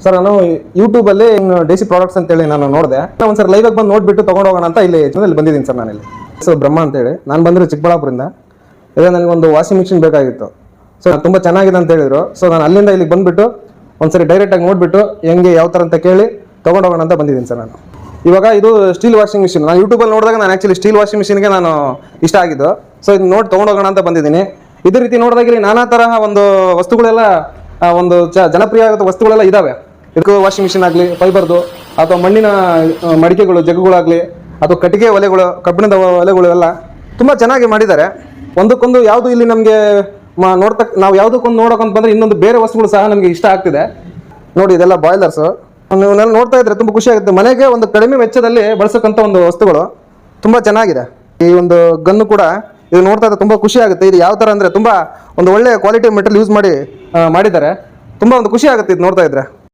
Sir ನಾನು ಯೂಟ್ಯೂಬಲ್ಲಿ deci products ಅಂತೇಳಿ ನಾನು ನೋಡಿದೆ. ಒಂದ್ಸರಿ ಲೈವ್ ಆಗಿ ಬಂದು ನೋಡ್ಬಿಟ್ಟು ತೊಗೊಂಡೋಗೋಣ ಅಂತ ಇಲ್ಲಿ ಬಂದಿದ್ದೀನಿ ಸರ್. ನಾನಿಲ್ಲಿ ಸೊ ಬ್ರಹ್ಮ ಅಂತೇಳಿ ನಾನು ಬಂದಿರೋ ಚಿಕ್ಕಬಳ್ಳಾಪುರದಿಂದ. ಇದೇ ನನಗೊಂದು ವಾಷಿಂಗ್ ಮಿಷಿನ್ ಬೇಕಾಗಿತ್ತು. ಸೊ ತುಂಬ ಚೆನ್ನಾಗಿದೆ ಅಂತ ಹೇಳಿದ್ರು. ಸೊ ನಾನು ಅಲ್ಲಿಂದ ಇಲ್ಲಿಗೆ ಬಂದುಬಿಟ್ಟು ಒಂದ್ಸರಿ ಡೈರೆಕ್ಟಾಗಿ ನೋಡಿಬಿಟ್ಟು ಹೆಂಗೆ ಯಾವ ಥರ ಅಂತ ಕೇಳಿ ತೊಗೊಂಡೋಗೋಣ ಅಂತ ಬಂದಿದ್ದೀನಿ ಸರ್ ನಾನು. ಇವಾಗ ಇದು ಸ್ಟೀಲ್ ವಾಷಿಂಗ್ ಮಿಷಿನ್. ನಾನು ಯೂಟ್ಯೂಬಲ್ಲಿ ನೋಡಿದಾಗ ನಾನು ಆ್ಯಕ್ಚುಲಿ ಸ್ಟೀಲ್ ವಾಷಿಂಗ್ ಮಿಷಿನ್ಗೆ ನಾನು ಇಷ್ಟ ಆಗಿದ್ದು. ಸೊ ಇದು ನೋಡಿ ತೊಗೊಂಡೋಗೋಣ ಅಂತ ಬಂದಿದ್ದೀನಿ. ಇದೇ ರೀತಿ ನೋಡಿದಾಗ ಇಲ್ಲಿ ನಾನಾ ತರಹ ಒಂದು ವಸ್ತುಗಳೆಲ್ಲ ಒಂದು ಜನಪ್ರಿಯ ವಸ್ತುಗಳೆಲ್ಲ ಇದ್ದಾವೆ. ಇದಕ್ಕೂ ವಾಷಿಂಗ್ ಮಿಷಿನ್ ಆಗಲಿ, ಫೈಬರ್ದು ಅಥವಾ ಮಣ್ಣಿನ ಮಡಿಕೆಗಳು, ಜಗ್ಗುಗಳಾಗಲಿ ಅಥವಾ ಕಟ್ಟಿಗೆ ಒಲೆಗಳು, ಕಬ್ಬಿಣದ ಒಲೆಗಳು ಎಲ್ಲ ತುಂಬ ಚೆನ್ನಾಗಿ ಮಾಡಿದ್ದಾರೆ. ಒಂದಕ್ಕೊಂದು ಯಾವುದು ಇಲ್ಲಿ ನಮಗೆ ನಾವು ಯಾವುದಕ್ಕೊಂದು ನೋಡೋಕಂತ ಬಂದರೆ ಇನ್ನೊಂದು ಬೇರೆ ವಸ್ತುಗಳು ಸಹ ನಮಗೆ ಇಷ್ಟ ಆಗ್ತಿದೆ. ನೋಡಿ ಇದೆಲ್ಲ ಬಾಯ್ಲರ್ಸು. ನೀವು ನೋಡ್ತಾ ಇದ್ರೆ ತುಂಬ ಖುಷಿ ಆಗುತ್ತೆ. ಮನೆಗೆ ಒಂದು ಕಡಿಮೆ ವೆಚ್ಚದಲ್ಲಿ ಬಳಸೋಕ್ಕಂಥ ಒಂದು ವಸ್ತುಗಳು ತುಂಬ ಚೆನ್ನಾಗಿದೆ. ಈ ಒಂದು ಗನ್ನು ಕೂಡ ಇದು ನೋಡ್ತಾ ಇದ್ರೆ ತುಂಬ ಖುಷಿ ಆಗುತ್ತೆ. ಇದು ಯಾವ ಥರ ಅಂದರೆ ತುಂಬ ಒಂದು ಒಳ್ಳೆ ಕ್ವಾಲಿಟಿ ಮೆಟೀರಿಯಲ್ ಯೂಸ್ ಮಾಡಿದ್ದಾರೆ. ತುಂಬ ಒಂದು ಖುಷಿ ಆಗುತ್ತೆ ಇದು ನೋಡ್ತಾ ಇದ್ರೆ.